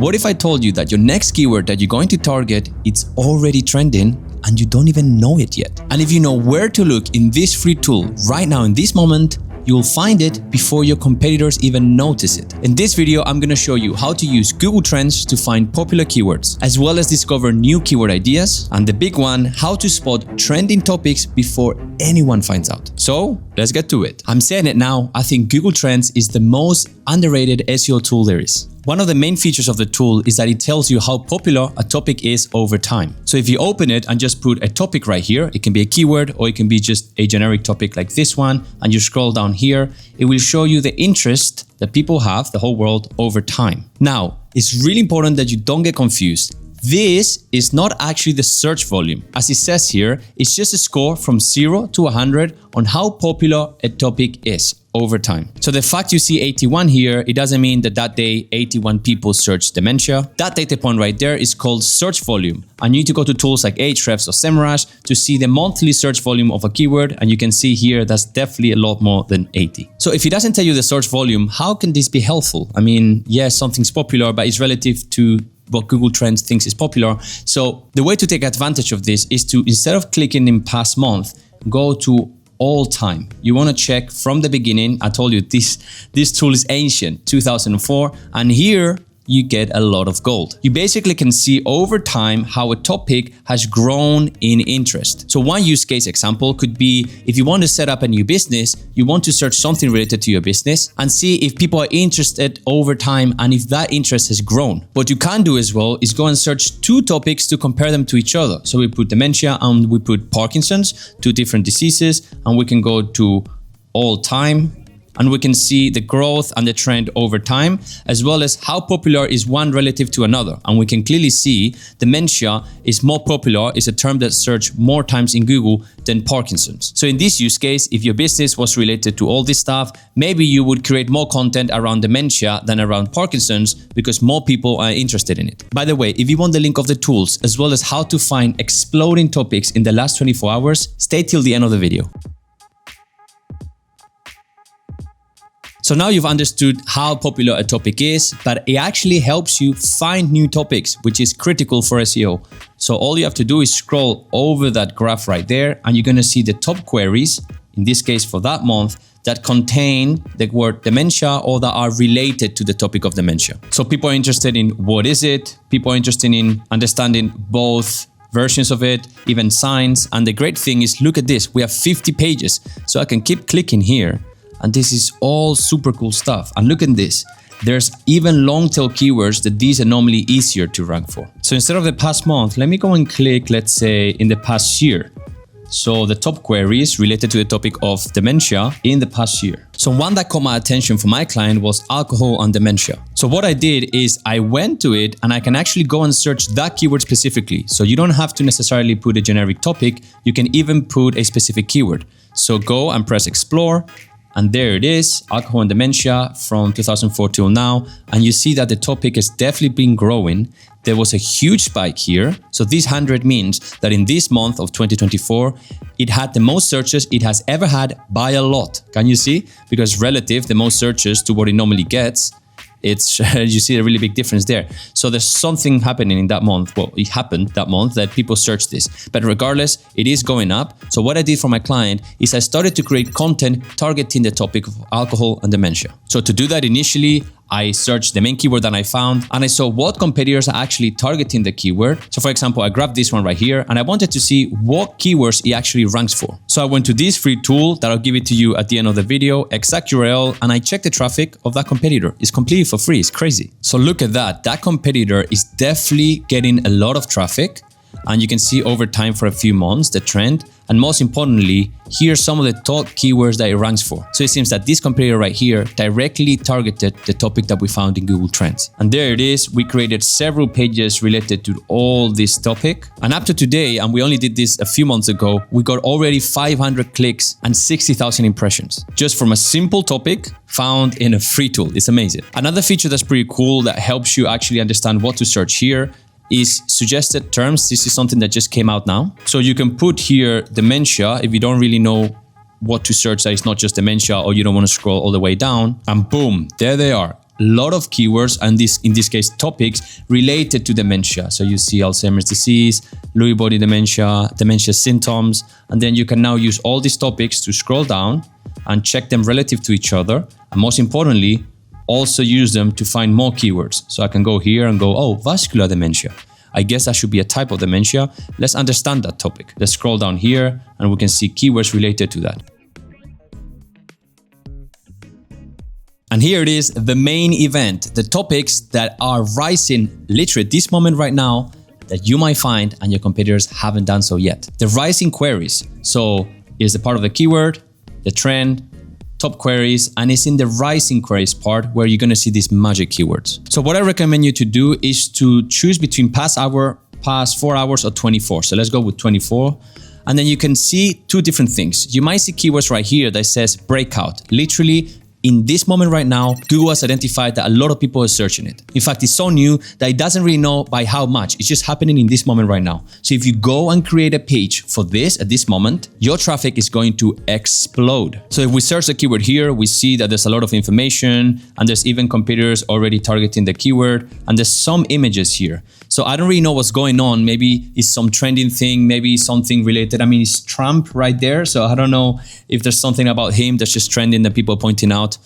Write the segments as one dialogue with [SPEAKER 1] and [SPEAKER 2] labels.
[SPEAKER 1] What if I told you that your next keyword that you're going to target, it's already trending and you don't even know it yet? And if you know where to look in this free tool right now in this moment, you'll find it before your competitors even notice it. In this video, I'm gonna show you how to use Google Trends to find popular keywords, as well as discover new keyword ideas, and the big one, how to spot trending topics before anyone finds out. So let's get to it. I'm saying it now, I think Google Trends is the most underrated SEO tool there is. One of the main features of the tool is that it tells you how popular a topic is over time. So if you open it and just put a topic right here, it can be a keyword or it can be just a generic topic like this one, and you scroll down here, it will show you the interest that people have, the whole world, over time. Now, it's really important that you don't get confused. This is not actually the search volume. As it says here, it's just a score from 0 to 100 on how popular a topic is over time. So the fact you see 81 here, it doesn't mean that that day 81 people searched dementia. That data point right there is called search volume. And you need to go to tools like Ahrefs or SEMrush to see the monthly search volume of a keyword. And you can see here, that's definitely a lot more than 80. So if it doesn't tell you the search volume, how can this be helpful? I mean, yes, something's popular, but it's relative to what Google Trends thinks is popular. So the way to take advantage of this is to, instead of clicking in past month, go to all time. You want to check from the beginning. I told you this tool is ancient, 2004, and here you get a lot of gold. You basically can see over time how a topic has grown in interest. So one use case example could be if you want to set up a new business, you want to search something related to your business and see if people are interested over time and if that interest has grown. What you can do as well is go and search two topics to compare them to each other. So we put dementia and we put Parkinson's, two different diseases, and we can go to all time, and we can see the growth and the trend over time, as well as how popular is one relative to another. And we can clearly see dementia is more popular, is a term that's searched more times in Google than Parkinson's. So in this use case, if your business was related to all this stuff, maybe you would create more content around dementia than around Parkinson's because more people are interested in it. By the way, if you want the link of the tools, as well as how to find exploding topics in the last 24 hours, stay till the end of the video. So now you've understood how popular a topic is, but it actually helps you find new topics, which is critical for SEO. So all you have to do is scroll over that graph right there, and you're going to see the top queries, in this case for that month, that contain the word dementia or that are related to the topic of dementia. So people are interested in what is it, people are interested in understanding both versions of it, even signs. And the great thing is, look at this, we have 50 pages. So I can keep clicking here. And this is all super cool stuff. And look at this. There's even long tail keywords that these are normally easier to rank for. So instead of the past month, let me go and click, let's say, in the past year. So the top queries related to the topic of dementia in the past year. So one that caught my attention for my client was alcohol and dementia. So what I did is I went to it and I can actually go and search that keyword specifically. So you don't have to necessarily put a generic topic. You can even put a specific keyword. So go and press explore. And there it is, alcohol and dementia from 2004 till now. And you see that the topic has definitely been growing. There was a huge spike here. So this 100 means that in this month of 2024, it had the most searches it has ever had by a lot. Can you see? Because relative, the most searches to what it normally gets, it's you see a really big difference there. So there's something happening in that month. Well, it happened that month that people searched this. But regardless, it is going up. So what I did for my client is I started to create content targeting the topic of alcohol and dementia. So to do that initially, I searched the main keyword that I found and I saw what competitors are actually targeting the keyword. So for example, I grabbed this one right here and I wanted to see what keywords it actually ranks for. So I went to this free tool that I'll give it to you at the end of the video, exact URL, and I checked the traffic of that competitor. It's completely for free. It's crazy. So look at that. That competitor is definitely getting a lot of traffic. And you can see over time for a few months the trend. And most importantly, here's some of the top keywords that it ranks for. So it seems that this competitor right here directly targeted the topic that we found in Google Trends. And there it is. We created several pages related to all this topic. And up to today, and we only did this a few months ago, we got already 500 clicks and 60,000 impressions just from a simple topic found in a free tool. It's amazing. Another feature that's pretty cool that helps you actually understand what to search here is suggested terms. This is something that just came out now. So you can put here dementia if you don't really know what to search that is not just dementia or you don't want to scroll all the way down. And boom, there they are. a lot of keywords, and in this case topics related to dementia. So you see Alzheimer's disease, Lewy body dementia, dementia symptoms, and then you can now use all these topics to scroll down and check them relative to each other, and most importantly also use them to find more keywords. So I can go here and go, oh, vascular dementia, I guess that should be a type of dementia. Let's understand that topic. Let's scroll down here and we can see keywords related to that. And here it is, the main event, the topics that are rising literally at this moment right now that you might find and your competitors haven't done so yet. The rising queries. So here's the part of the keyword, the trend, top queries, and it's in the rising queries part where you're gonna see these magic keywords. So what I recommend you to do is to choose between past 4 hours or 24. So let's go with 24. And then you can see two different things. You might see keywords right here that says breakout. Literally, in this moment right now, Google has identified that a lot of people are searching it. In fact, it's so new that it doesn't really know by how much. It's just happening in this moment right now. So if you go and create a page for this at this moment, your traffic is going to explode. So if we search the keyword here, we see that there's a lot of information and there's even competitors already targeting the keyword, and there's some images here. So I don't really know what's going on. Maybe it's some trending thing, maybe something related. I mean, it's Trump right there. So I don't know if there's something about him that's just trending that people are pointing out.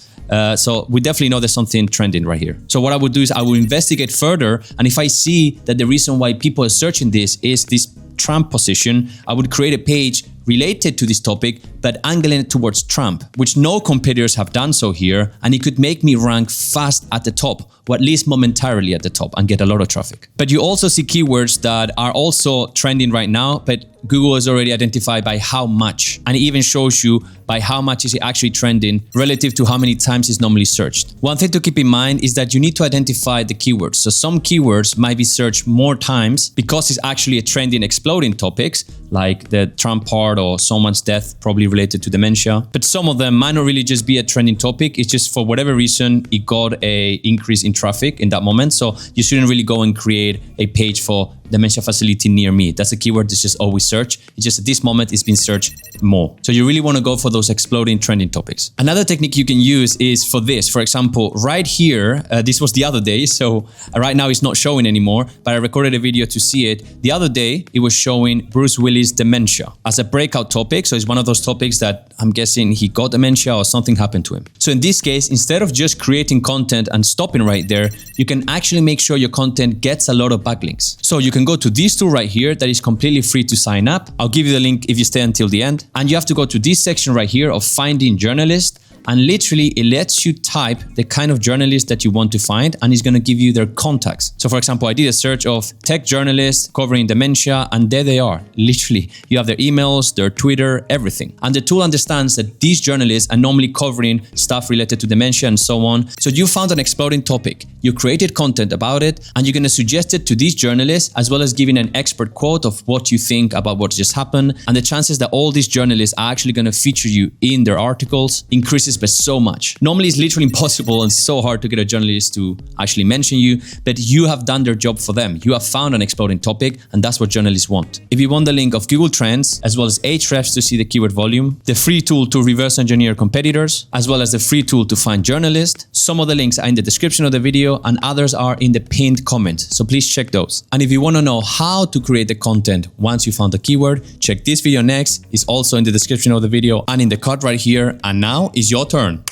[SPEAKER 1] So we definitely know there's something trending right here. So what I would do is I will investigate further. And if I see that the reason why people are searching this is this Trump position, I would create a page related to this topic, but angling it towards Trump, which no competitors have done so here. And it could make me rank fast at the top, or at least momentarily at the top, and get a lot of traffic. But you also see keywords that are also trending right now, but Google has already identified by how much. And it even shows you by how much is it actually trending relative to how many times it's normally searched. One thing to keep in mind is that you need to identify the keywords. So some keywords might be searched more times because it's actually a trending, exploding topics, like the Trump part or someone's death, probably related to dementia. But some of them might not really just be a trending topic. It's just for whatever reason, it got a increase in traffic in that moment. So you shouldn't really go and create a page for dementia facility near me. That's a keyword that's just always searched. It's just at this moment, it's been searched more. So you really want to go for those exploding trending topics. Another technique you can use is for this. For example, right here, this was the other day. So right now it's not showing anymore, but I recorded a video to see it. The other day, it was showing Bruce Willis dementia as a breakout topic. So it's one of those topics that I'm guessing he got dementia or something happened to him. So in this case, instead of just creating content and stopping right there, you can actually make sure your content gets a lot of backlinks. So you can go to this tool right here that is completely free to sign up. I'll give you the link if you stay until the end. And you have to go to this section right here of finding journalists. And literally, it lets you type the kind of journalist that you want to find, and it's going to give you their contacts. So for example, I did a search of tech journalists covering dementia, and there they are. Literally, you have their emails, their Twitter, everything. And the tool understands that these journalists are normally covering stuff related to dementia and so on. So you found an exploding topic, you created content about it, and you're going to suggest it to these journalists, as well as giving an expert quote of what you think about what just happened. And the chances that all these journalists are actually going to feature you in their articles increases by so much. Normally, it's literally impossible and so hard to get a journalist to actually mention you, but you have done their job for them. You have found an exploding topic, and that's what journalists want. If you want the link of Google Trends, as well as Ahrefs to see the keyword volume, the free tool to reverse engineer competitors, as well as the free tool to find journalists, some of the links are in the description of the video and others are in the pinned comment. So please check those. And if you want to know how to create the content once you found the keyword, check this video next. It's also in the description of the video and in the card right here. And now is your turn.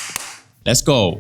[SPEAKER 1] Let's go.